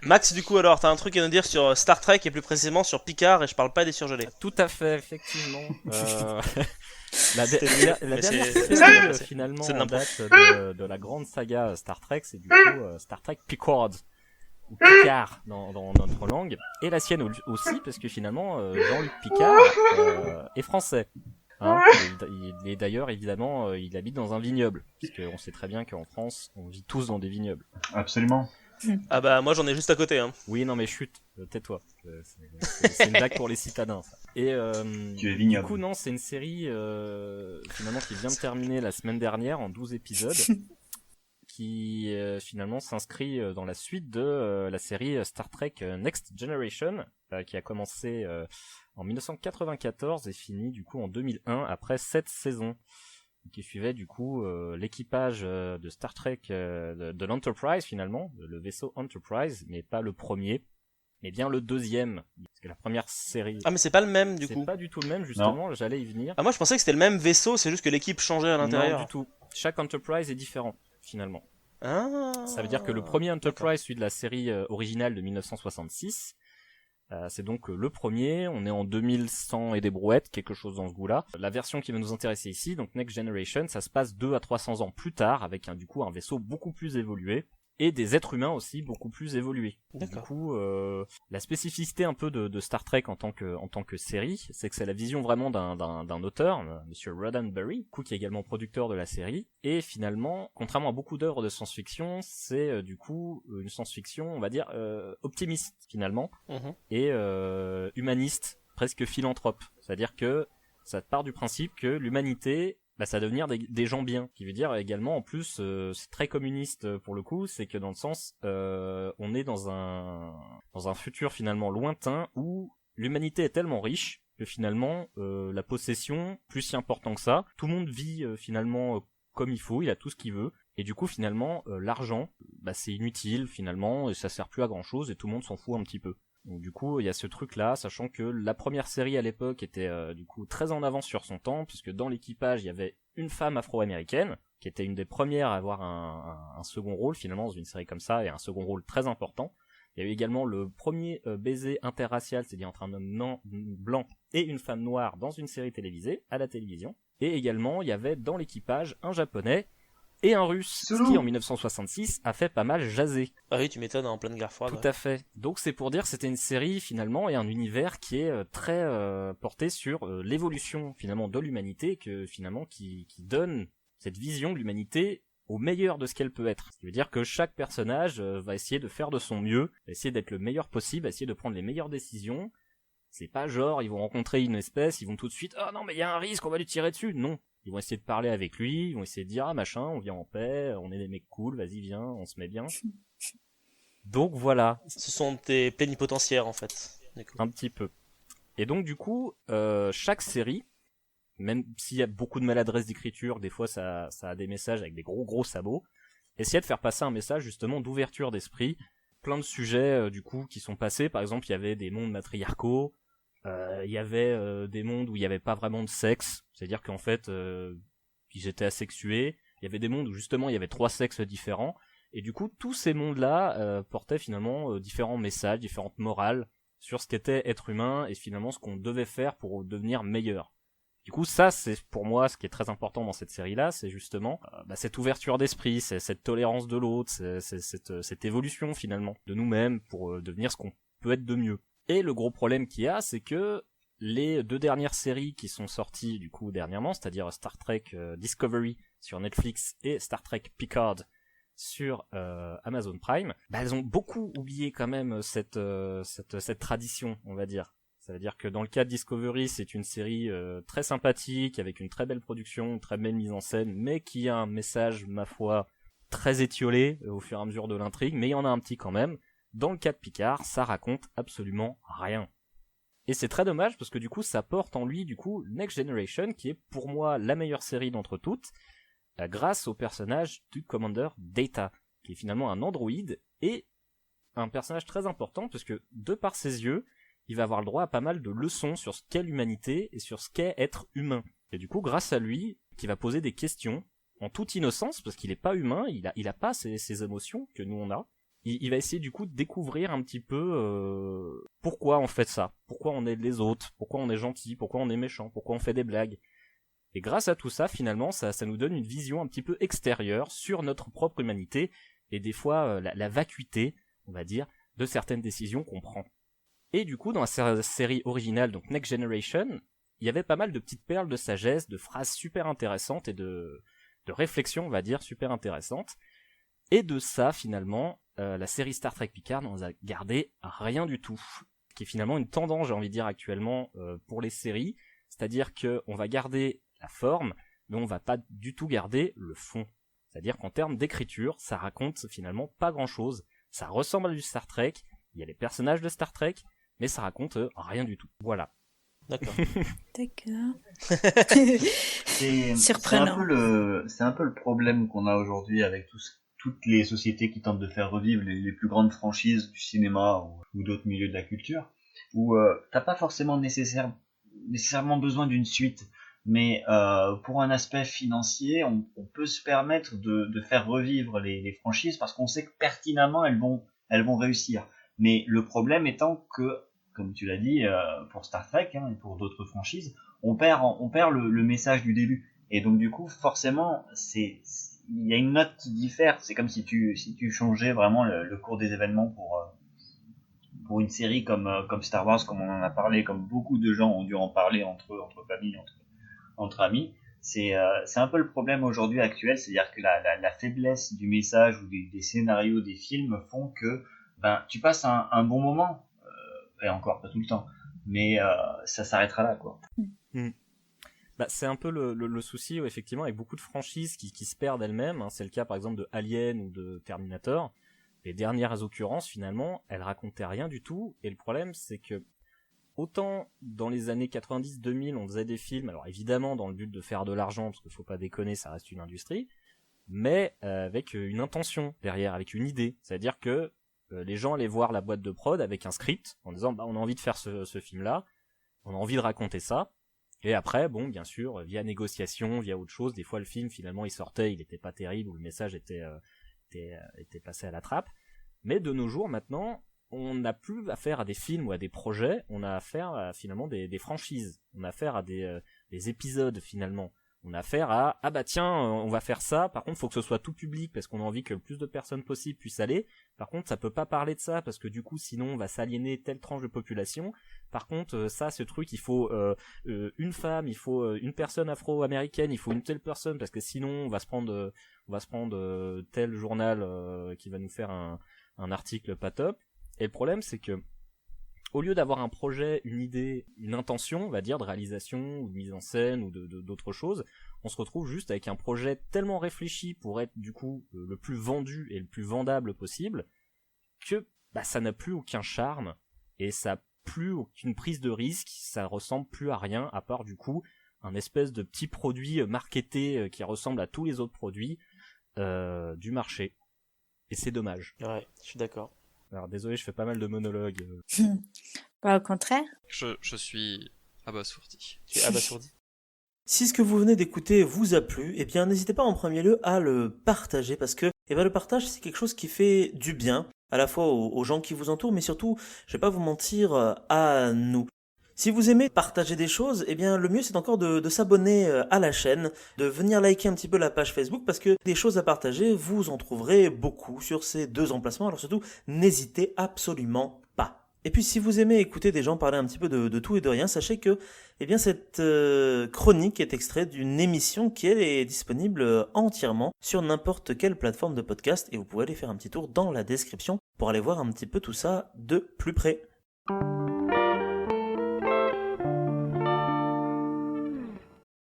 Max, du coup, alors, t'as un truc à nous dire sur Star Trek et plus précisément sur Picard, et je parle pas des surgelés. Tout à fait, effectivement. C'était nul, La mais dernière c'est série bien passé. finalement C'est de en l'impro. date de la grande saga Star Trek, c'est du coup Star Trek Picard, ou Picard dans notre langue, et la sienne aussi, parce que finalement Jean-Luc Picard est français. Hein, il est d'ailleurs évidemment, il habite dans un vignoble, puisqu'on sait très bien qu'en France, on vit tous dans des vignobles. Absolument. Ah bah, moi j'en ai juste à côté, hein. Oui, non mais chut, tais-toi. C'est une blague pour les citadins, ça. Et Tu es du vignoble. coup, non, c'est une série finalement qui vient de terminer la semaine dernière en 12 épisodes, qui finalement s'inscrit dans la suite de la série Star Trek Next Generation, qui a commencé en 1994 et fini du coup en 2001 après 7 saisons, qui suivait du coup l'équipage de Star Trek de l'Enterprise finalement, le vaisseau Enterprise, mais pas le premier, mais bien le deuxième, parce que la première série... Ah, mais c'est pas le même, du c'est coup. pas du tout le même, justement, j'allais y venir. Ah, moi je pensais que c'était le même vaisseau, c'est juste que l'équipe changeait à Non, l'intérieur. du tout. Chaque Enterprise est différent, finalement. Ah. Ça veut dire que le premier Enterprise, celui de la série originale de 1966, c'est donc le premier, on est en 2100 et des brouettes, quelque chose dans ce goût-là. La version qui va nous intéresser ici, donc Next Generation, ça se passe 200 à 300 ans plus tard, avec du coup un vaisseau beaucoup plus évolué, et des êtres humains aussi beaucoup plus évolués. D'accord. Du coup, la spécificité un peu de Star Trek en tant que série, c'est que c'est la vision vraiment d'un auteur, Monsieur Roddenberry, du coup, qui est également producteur de la série, et finalement, contrairement à beaucoup d'œuvres de science-fiction, c'est du coup une science-fiction, on va dire, optimiste finalement, et humaniste, presque philanthrope. C'est-à-dire que ça part du principe que l'humanité, ça va devenir des gens bien. Qui veut dire également, en plus, c'est très communiste pour le coup, c'est que dans le sens, on est dans un futur finalement lointain où l'humanité est tellement riche que finalement, la possession, plus si important que ça, tout le monde vit finalement comme il faut, il a tout ce qu'il veut, et du coup finalement, l'argent, c'est inutile finalement, et ça sert plus à grand chose, et tout le monde s'en fout un petit peu. Donc du coup, il y a ce truc-là, sachant que la première série à l'époque était du coup très en avance sur son temps, puisque dans l'équipage, il y avait une femme afro-américaine, qui était une des premières à avoir un second rôle finalement dans une série comme ça, et un second rôle très important. Il y a eu également le premier baiser interracial, c'est-à-dire entre un homme blanc et une femme noire dans une série télévisée, à la télévision. Et également, il y avait dans l'équipage un japonais et un russe, ce qui en 1966 a fait pas mal jaser. Ah oui, tu m'étonnes, en pleine guerre froide. Tout à fait. Donc c'est pour dire que c'était une série finalement et un univers qui est très porté sur l'évolution finalement de l'humanité, que finalement qui donne cette vision de l'humanité au meilleur de ce qu'elle peut être. Ce qui veut dire que chaque personnage va essayer de faire de son mieux, va essayer d'être le meilleur possible, va essayer de prendre les meilleures décisions. C'est pas genre ils vont rencontrer une espèce, ils vont tout de suite non mais il y a un risque, on va lui tirer dessus. Non. Ils vont essayer de parler avec lui, ils vont essayer de dire machin, on vient en paix, on est des mecs cool, vas-y viens, on se met bien. Donc voilà. Ce sont des plénipotentiaires en fait. Un petit peu. Et donc du coup, chaque série, même s'il y a beaucoup de maladresse d'écriture, des fois ça a des messages avec des gros sabots, essayer de faire passer un message justement d'ouverture d'esprit, plein de sujets du coup qui sont passés. Par exemple, il y avait des mondes matriarcaux, il y avait des mondes où il n'y avait pas vraiment de sexe, c'est-à-dire qu'en fait ils étaient asexués. Il y avait des mondes où justement il y avait 3 sexes différents, et du coup tous ces mondes-là portaient finalement différents messages, différentes morales sur ce qu'était être humain et finalement ce qu'on devait faire pour devenir meilleur. Du coup ça c'est pour moi ce qui est très important dans cette série-là, c'est justement cette ouverture d'esprit, c'est cette tolérance de l'autre, c'est cette évolution finalement de nous-mêmes pour devenir ce qu'on peut être de mieux. Et le gros problème qu'il y a, c'est que les 2 dernières séries qui sont sorties du coup dernièrement, c'est-à-dire Star Trek Discovery sur Netflix et Star Trek Picard sur Amazon Prime, elles ont beaucoup oublié quand même cette tradition, on va dire. Ça veut dire que dans le cas de Discovery, c'est une série très sympathique, avec une très belle production, une très belle mise en scène, mais qui a un message, ma foi, très étiolé au fur et à mesure de l'intrigue, mais il y en a un petit quand même. Dans le cas de Picard, ça raconte absolument rien. Et c'est très dommage parce que du coup, ça porte en lui du coup Next Generation, qui est pour moi la meilleure série d'entre toutes, grâce au personnage du Commander Data, qui est finalement un androïde et un personnage très important parce que de par ses yeux, il va avoir le droit à pas mal de leçons sur ce qu'est l'humanité et sur ce qu'est être humain. Et du coup, grâce à lui, qui va poser des questions en toute innocence parce qu'il est pas humain, il a pas ces émotions que nous on a. il va essayer du coup de découvrir un petit peu pourquoi on fait ça, pourquoi on aide les autres, pourquoi on est gentil, pourquoi on est méchant, pourquoi on fait des blagues. Et grâce à tout ça, finalement, ça nous donne une vision un petit peu extérieure sur notre propre humanité et des fois la vacuité, on va dire, de certaines décisions qu'on prend. Et du coup, dans la série originale, donc Next Generation, il y avait pas mal de petites perles de sagesse, de phrases super intéressantes et de réflexions, on va dire, super intéressantes. Et de ça, finalement, la série Star Trek Picard n'en a gardé rien du tout. Ce qui est finalement une tendance, j'ai envie de dire, actuellement pour les séries. C'est-à-dire qu'on va garder la forme, mais on va pas du tout garder le fond. C'est-à-dire qu'en termes d'écriture, ça raconte finalement pas grand-chose. Ça ressemble à du Star Trek, il y a les personnages de Star Trek, mais ça raconte rien du tout. Voilà. D'accord. D'accord. C'est Surprenant. c'est un peu le problème qu'on a aujourd'hui avec toutes les sociétés qui tentent de faire revivre les plus grandes franchises du cinéma ou d'autres milieux de la culture, où t'as pas forcément nécessairement besoin d'une suite, mais pour un aspect financier, on peut se permettre de faire revivre les franchises parce qu'on sait que pertinemment elles vont réussir. Mais le problème étant que, comme tu l'as dit, pour Star Trek et pour d'autres franchises, on perd le message du début. Et donc du coup, forcément, il y a une note qui diffère. C'est comme si tu changeais vraiment le cours des événements pour une série comme Star Wars, comme on en a parlé, comme beaucoup de gens ont dû en parler entre familles, entre amis. C'est un peu le problème aujourd'hui actuel, c'est-à-dire que la faiblesse du message ou des scénarios des films font que tu passes un bon moment, et encore pas tout le temps, mais ça s'arrêtera là, quoi. C'est un peu le souci, effectivement, avec beaucoup de franchises qui se perdent elles-mêmes. C'est le cas, par exemple, de Alien ou de Terminator. Les dernières occurrences, finalement, elles racontaient rien du tout. Et le problème, c'est que autant dans les années 90-2000, on faisait des films, alors évidemment dans le but de faire de l'argent, parce qu'il faut pas déconner, ça reste une industrie, mais avec une intention derrière, avec une idée. C'est-à-dire que les gens allaient voir la boîte de prod avec un script, en disant on a envie de faire ce film-là, on a envie de raconter ça, et après, bon, bien sûr, via négociation, via autre chose, des fois le film, finalement, il sortait, il était pas terrible, ou le message était passé à la trappe, mais de nos jours, maintenant, on n'a plus affaire à des films ou à des projets, on a affaire à finalement des franchises, on a affaire à des épisodes finalement, on a affaire à tiens, on va faire ça, par contre faut que ce soit tout public parce qu'on a envie que le plus de personnes possible puissent aller, par contre ça peut pas parler de ça parce que du coup sinon on va s'aliéner telle tranche de population, par contre ça ce truc il faut une femme, il faut une personne afro-américaine, il faut une telle personne parce que sinon on va se prendre tel journal qui va nous faire un article pas top. Et le problème, c'est que, au lieu d'avoir un projet, une idée, une intention, on va dire, de réalisation, ou de mise en scène, ou d'autres choses, on se retrouve juste avec un projet tellement réfléchi pour être, du coup, le plus vendu et le plus vendable possible, que, ça n'a plus aucun charme, et ça n'a plus aucune prise de risque, ça ressemble plus à rien, à part, du coup, un espèce de petit produit marketé qui ressemble à tous les autres produits du marché. Et c'est dommage. Ouais, je suis d'accord. Alors désolé, je fais pas mal de monologues. Pas au contraire. Je suis abasourdi. Tu es abasourdi. Si ce que vous venez d'écouter vous a plu, eh bien n'hésitez pas en premier lieu à le partager parce que le partage c'est quelque chose qui fait du bien à la fois aux gens qui vous entourent mais surtout, je vais pas vous mentir, à nous. Si vous aimez partager des choses, eh bien le mieux c'est encore de s'abonner à la chaîne, de venir liker un petit peu la page Facebook parce que des choses à partager, vous en trouverez beaucoup sur ces deux emplacements. Alors surtout, n'hésitez absolument pas. Et puis si vous aimez écouter des gens parler un petit peu de tout et de rien, sachez que cette chronique est extraite d'une émission qui elle est disponible entièrement sur n'importe quelle plateforme de podcast et vous pouvez aller faire un petit tour dans la description pour aller voir un petit peu tout ça de plus près.